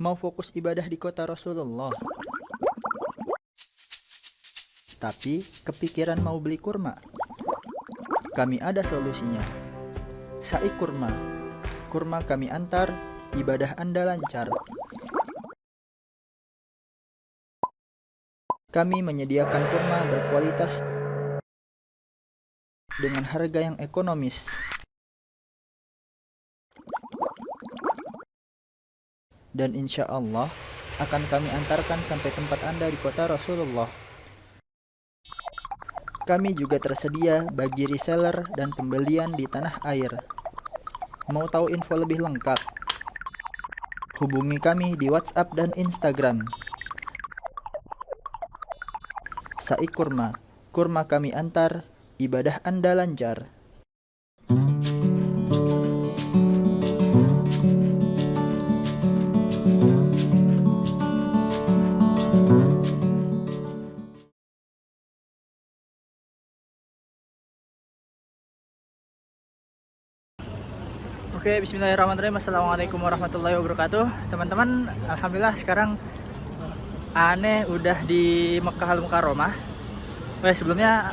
Mau fokus ibadah di kota Rasulullah, tapi kepikiran mau beli kurma? Kami ada solusinya. Sai Kurma. Kurma kami antar, ibadah Anda lancar. Kami menyediakan kurma berkualitas dengan harga yang ekonomis. Dan insya Allah akan kami antarkan sampai tempat Anda di kota Rasulullah. Kami juga tersedia bagi reseller dan pembelian di tanah air. Mau tahu info lebih lengkap? Hubungi kami di WhatsApp dan Instagram. Sai Kurma, kurma kami antar, ibadah Anda lancar. Oke, bismillahirrahmanirrahim. Assalamualaikum warahmatullahi wabarakatuh. Teman-teman, alhamdulillah sekarang Ane udah di Mekah Al-Mukarramah. Sebelumnya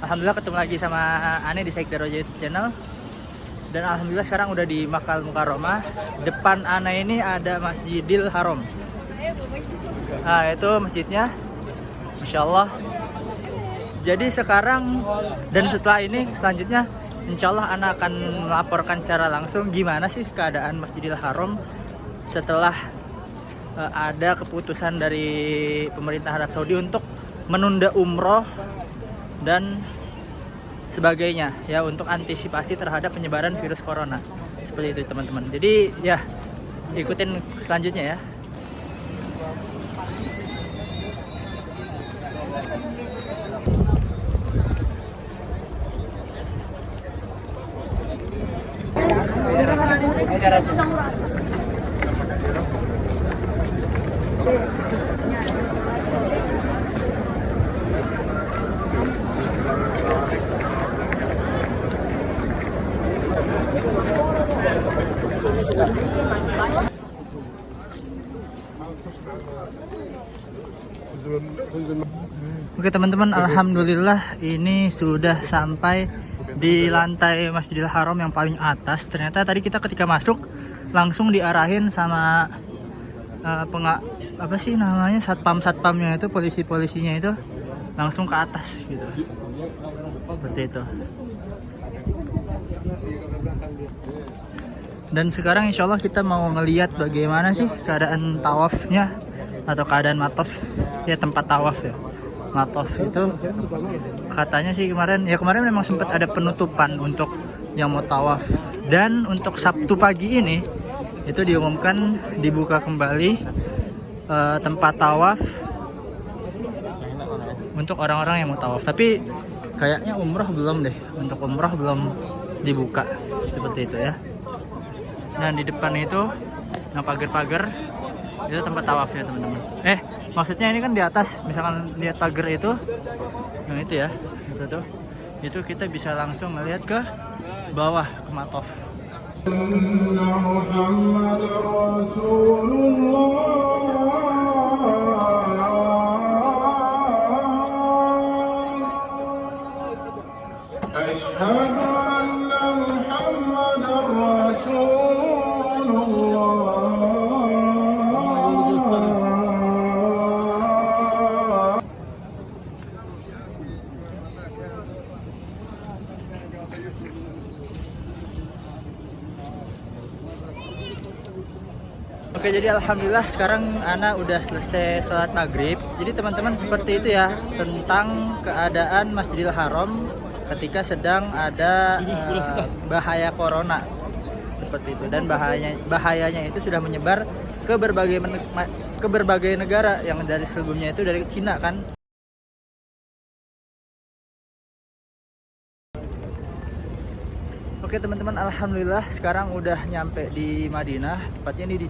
alhamdulillah ketemu lagi sama Ane di Syekh Daroja YouTube channel. Dan alhamdulillah sekarang udah di Mekah Al-Mukarramah. Depan Ane ini ada Masjidil Haram. Nah, itu masjidnya. Masya Allah. Jadi sekarang dan setelah ini selanjutnya insya Allah Ana akan melaporkan secara langsung gimana sih keadaan Masjidil Haram setelah ada keputusan dari pemerintah Arab Saudi untuk menunda umroh dan sebagainya ya, untuk antisipasi terhadap penyebaran virus corona. Seperti itu teman-teman. Jadi ya ikutin selanjutnya ya. Oke teman-teman, alhamdulillah ini sudah sampai di lantai Masjidil Haram yang paling atas. Ternyata tadi kita ketika masuk langsung diarahin sama apa sih namanya, satpamnya itu, polisinya itu langsung ke atas gitu. Seperti itu. Dan sekarang insya Allah kita mau ngeliat bagaimana sih keadaan tawafnya atau keadaan matof ya, tempat tawaf ya. Matof itu katanya sih kemarin memang sempat ada penutupan untuk yang mau tawaf, dan untuk Sabtu pagi ini itu diumumkan dibuka kembali tempat tawaf untuk orang-orang yang mau tawaf. Tapi kayaknya umroh belum deh, untuk umroh belum dibuka seperti itu ya. Dan di depan itu yang pagar-pagar itu tempat tawaf ya teman-teman. Maksudnya ini kan di atas, misalkan lihat pagar itu, yang itu ya, itu kita bisa langsung melihat ke bawah, ke matof. Oke, jadi alhamdulillah sekarang Ana udah selesai sholat maghrib. Jadi teman-teman seperti itu ya tentang keadaan Masjidil Haram ketika sedang ada bahaya corona seperti itu. Dan bahayanya itu sudah menyebar ke berbagai negara, yang dari sebelumnya itu dari Cina kan. Oke teman-teman, alhamdulillah sekarang udah nyampe di Madinah, tepatnya ini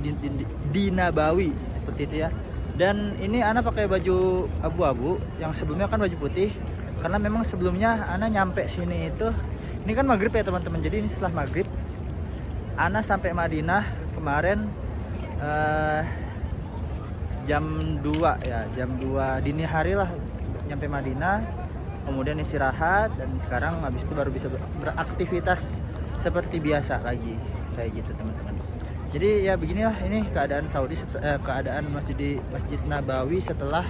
di Nabawi seperti itu ya. Dan ini Ana pakai baju abu-abu, yang sebelumnya kan baju putih, karena memang sebelumnya Ana nyampe sini itu, ini kan maghrib ya teman-teman. Jadi ini setelah maghrib Ana sampai Madinah kemarin jam 2 ya, jam 2 dini hari lah nyampe Madinah, kemudian istirahat, dan sekarang habis itu baru bisa beraktivitas seperti biasa lagi kayak gitu teman-teman. Jadi ya beginilah ini keadaan Saudi, keadaan Masjid Nabawi setelah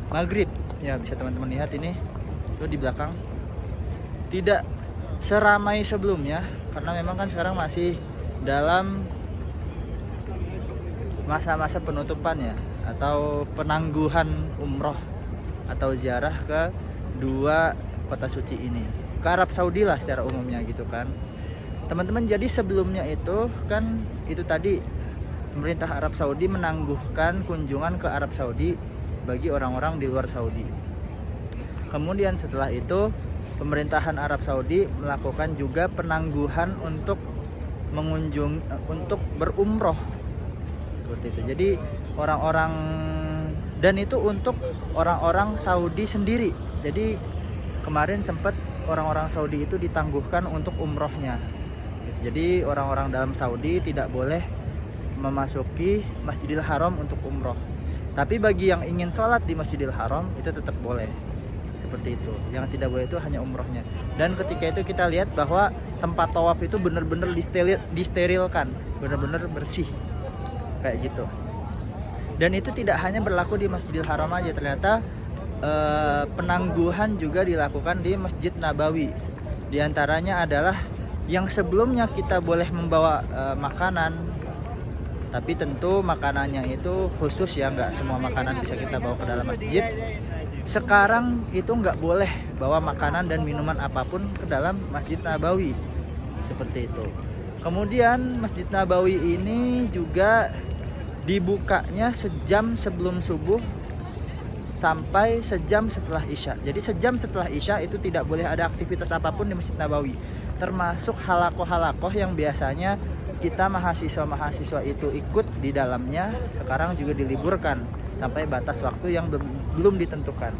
maghrib ya. Bisa teman-teman lihat ini tuh di belakang, tidak seramai sebelumnya karena memang kan sekarang masih dalam masa-masa penutupan ya, atau penangguhan umroh atau ziarah ke dua kota suci ini, ke Arab Saudi lah secara umumnya gitu kan teman-teman. Jadi sebelumnya itu kan itu tadi pemerintah Arab Saudi menangguhkan kunjungan ke Arab Saudi bagi orang-orang di luar Saudi. Kemudian setelah itu pemerintahan Arab Saudi melakukan juga penangguhan untuk untuk berumroh seperti itu. Jadi orang-orang, dan itu untuk orang-orang Saudi sendiri. Jadi kemarin sempat orang-orang Saudi itu ditangguhkan untuk umrohnya. Jadi orang-orang dalam Saudi tidak boleh memasuki Masjidil Haram untuk umroh. Tapi bagi yang ingin sholat di Masjidil Haram itu tetap boleh. Seperti itu. Yang tidak boleh itu hanya umrohnya. Dan ketika itu kita lihat bahwa tempat tawaf itu benar-benar disterilkan, benar-benar bersih kayak gitu. Dan itu tidak hanya berlaku di Masjidil Haram aja, ternyata penangguhan juga dilakukan di Masjid Nabawi. Di antaranya adalah yang sebelumnya kita boleh membawa makanan, tapi tentu makanannya itu khusus ya, nggak semua makanan bisa kita bawa ke dalam masjid. Sekarang itu nggak boleh bawa makanan dan minuman apapun ke dalam Masjid Nabawi seperti itu. Kemudian Masjid Nabawi ini juga dibukanya sejam sebelum subuh sampai sejam setelah Isya. Jadi sejam setelah Isya itu tidak boleh ada aktivitas apapun di Masjid Nabawi, termasuk halakoh-halakoh yang biasanya kita mahasiswa-mahasiswa itu ikut di dalamnya. Sekarang juga diliburkan sampai batas waktu yang belum ditentukan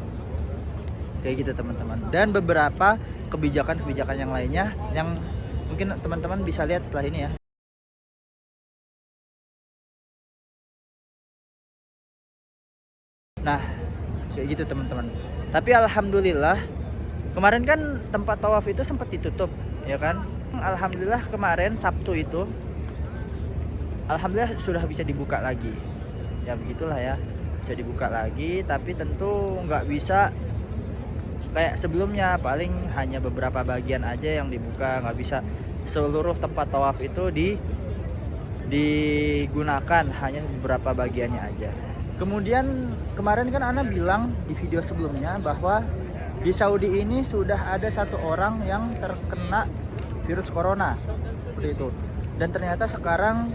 kayak gitu teman-teman. Dan beberapa kebijakan-kebijakan yang lainnya yang mungkin teman-teman bisa lihat setelah ini ya. Nah kayak gitu teman-teman. Tapi alhamdulillah kemarin kan tempat tawaf itu sempat ditutup ya kan. Alhamdulillah kemarin Sabtu itu alhamdulillah sudah bisa dibuka lagi. Ya begitulah ya, bisa dibuka lagi, tapi tentu nggak bisa kayak sebelumnya, paling hanya beberapa bagian aja yang dibuka, nggak bisa seluruh tempat tawaf itu digunakan, hanya beberapa bagiannya aja. Kemudian kemarin kan Ana bilang di video sebelumnya bahwa di Saudi ini sudah ada 1 orang yang terkena virus corona seperti itu, dan ternyata sekarang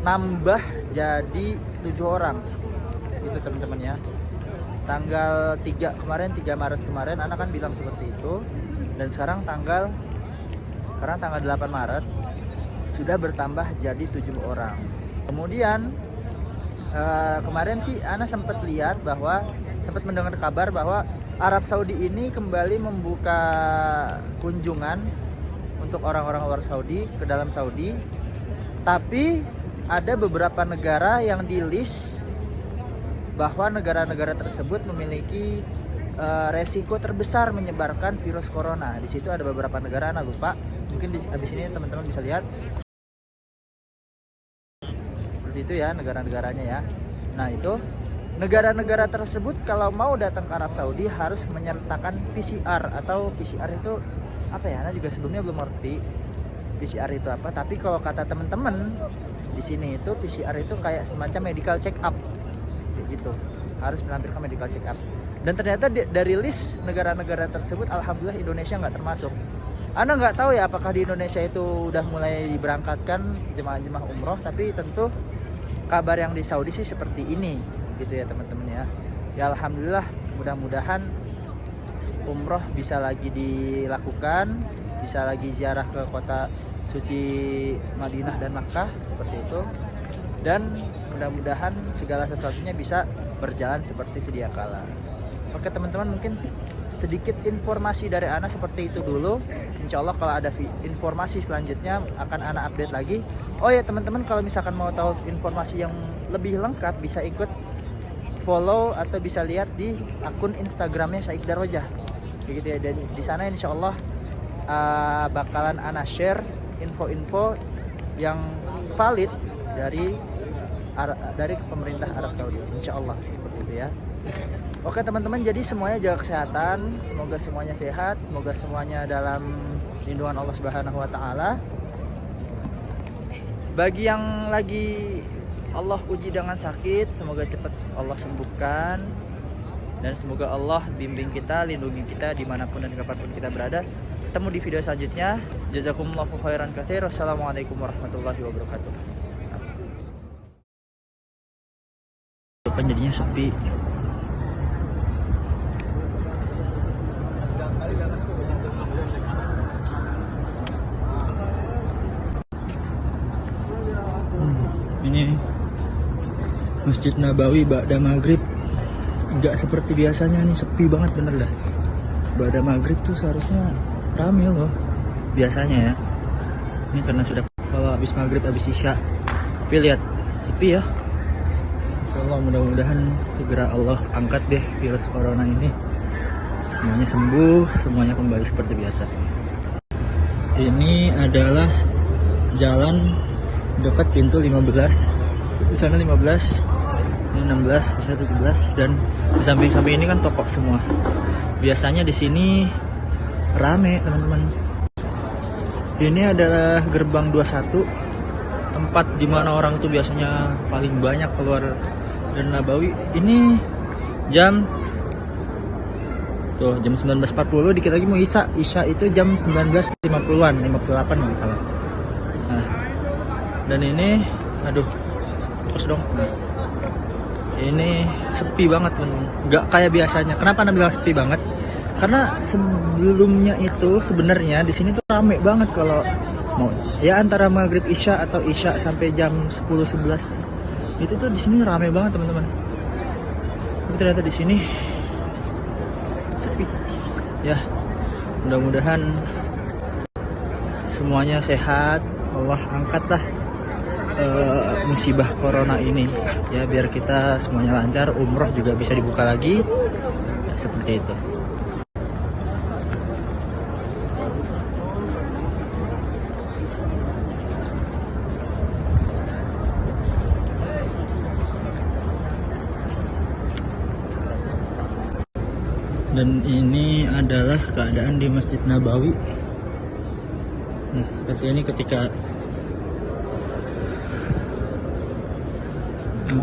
nambah jadi 7 orang gitu teman-teman ya. Tanggal 3 Maret kemarin Ana kan bilang seperti itu, dan sekarang tanggal 8 Maret sudah bertambah jadi 7 orang. Kemudian kemarin sih Ana sempat mendengar kabar bahwa Arab Saudi ini kembali membuka kunjungan untuk orang-orang luar Saudi ke dalam Saudi, tapi ada beberapa negara yang di-list bahwa negara-negara tersebut memiliki resiko terbesar menyebarkan virus corona. Di situ ada beberapa negara, Ana lupa. Mungkin habis ini teman-teman bisa lihat. Seperti itu ya negara-negaranya ya. Nah itu negara-negara tersebut kalau mau datang ke Arab Saudi harus menyertakan PCR, atau PCR itu apa ya? Ana juga sebelumnya belum ngerti PCR itu apa. Tapi kalau kata teman-teman di sini itu PCR itu kayak semacam medical check up gitu, harus melampirkan medical check up. Dan ternyata dari list negara-negara tersebut alhamdulillah Indonesia nggak termasuk. Ana nggak tahu ya apakah di Indonesia itu udah mulai diberangkatkan jemaah-jemaah umroh, tapi tentu kabar yang di Saudi sih seperti ini gitu ya teman-teman ya. Ya alhamdulillah, mudah-mudahan umroh bisa lagi dilakukan, bisa lagi ziarah ke kota suci Madinah dan Makkah seperti itu, dan mudah-mudahan segala sesuatunya bisa berjalan seperti sedia kala. Oke teman-teman, mungkin sedikit informasi dari Ana seperti itu dulu. Insya Allah kalau ada informasi selanjutnya akan Ana update lagi. Oh ya teman-teman, kalau misalkan mau tahu informasi yang lebih lengkap bisa ikut follow atau bisa lihat di akun Instagramnya Saik Darojah begitu ya. Dan di sana insya Allah bakalan ana share info-info yang valid dari pemerintah Arab Saudi, insya Allah seperti itu ya. Oke teman-teman, jadi semuanya jaga kesehatan, semoga semuanya sehat, semoga semuanya dalam lindungan Allah Subhanahu wa taala. Bagi yang lagi Allah uji dengan sakit, semoga cepat Allah sembuhkan, dan semoga Allah bimbing kita, lindungi kita dimanapun dan kapanpun kita berada. Ketemu di video selanjutnya. Jazakumullahu khairan katsir. Wassalamualaikum warahmatullahi wabarakatuh. Depan jadinya sepi. Ini Masjid Nabawi ba'da maghrib nggak seperti biasanya nih, sepi banget bener dah. Ba'da maghrib tuh seharusnya rame loh biasanya ya. Ini karena sudah kalau habis maghrib habis isya, tapi lihat sepi ya. Insyaallah mudah-mudahan segera Allah angkat deh virus corona ini, semuanya sembuh, semuanya kembali seperti biasa. Ini adalah jalan dekat pintu 15. Di sana 15, ini 16, di sana 17, dan di samping-samping ini kan toko semua. Biasanya di sini rame teman-teman. Ini adalah gerbang 21, tempat dimana orang tuh biasanya paling banyak keluar dari Nabawi. Ini jam 19.40, dikit lagi mau Isya. Isya itu jam 19.50-an, 58 nggak salah. Nah, dan ini, aduh, terus dong. Nah, ini sepi banget teman-teman, nggak kayak biasanya. Kenapa Anda bilang sepi banget? Karena sebelumnya itu sebenarnya di sini tuh rame banget kalau mau ya antara maghrib isya atau isya sampai jam 10-11 itu tuh di sini rame banget teman-teman. Tapi ternyata di sini sepi. Ya, mudah-mudahan semuanya sehat, Allah angkatlah musibah corona ini ya, biar kita semuanya lancar, umroh juga bisa dibuka lagi ya, seperti itu. Dan ini adalah keadaan di Masjid Nabawi. Nah, seperti ini ketika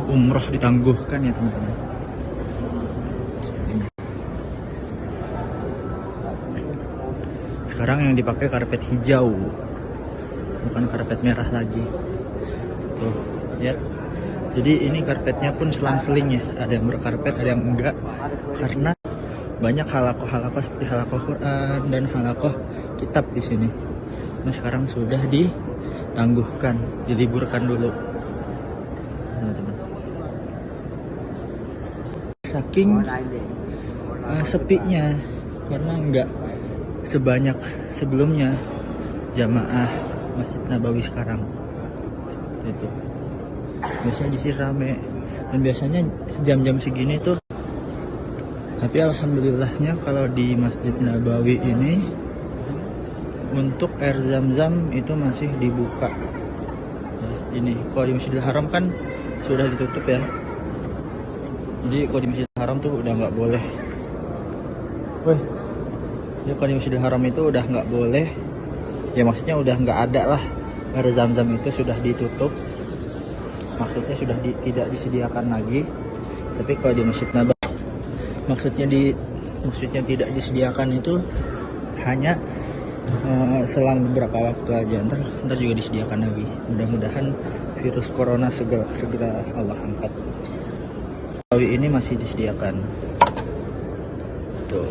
umroh ditangguhkan ya teman-teman. Sekarang yang dipakai karpet hijau, bukan karpet merah lagi. Tuh, ya. Jadi ini karpetnya pun selang-seling ya. Ada yang berkarpet, ada yang enggak. Karena banyak halakoh-halakoh seperti halakoh Quran dan halakoh kitab di sini. Nah, sekarang sudah ditangguhkan, diliburkan dulu. Teman-teman. Saking sepinya, karena enggak sebanyak sebelumnya jamaah Masjid Nabawi sekarang. Itu. Biasanya di sini rame, dan biasanya jam-jam segini tuh. Tapi alhamdulillahnya kalau di Masjid Nabawi ini untuk air zam-zam itu masih dibuka. Ini kalau di Masjidil Haram kan sudah ditutup ya. Jadi kalau di Masjidil Haram tuh udah nggak boleh. Ya kalau di Masjidil Haram itu udah nggak boleh. Ya maksudnya udah nggak ada lah, air zam-zam itu sudah ditutup. Maksudnya sudah tidak disediakan lagi. Tapi kalau di Masjid Nabawi maksudnya tidak disediakan itu hanya selang beberapa waktu aja, ntar juga disediakan lagi. Mudah-mudahan virus corona segera Allah angkat. Ini masih disediakan tuh.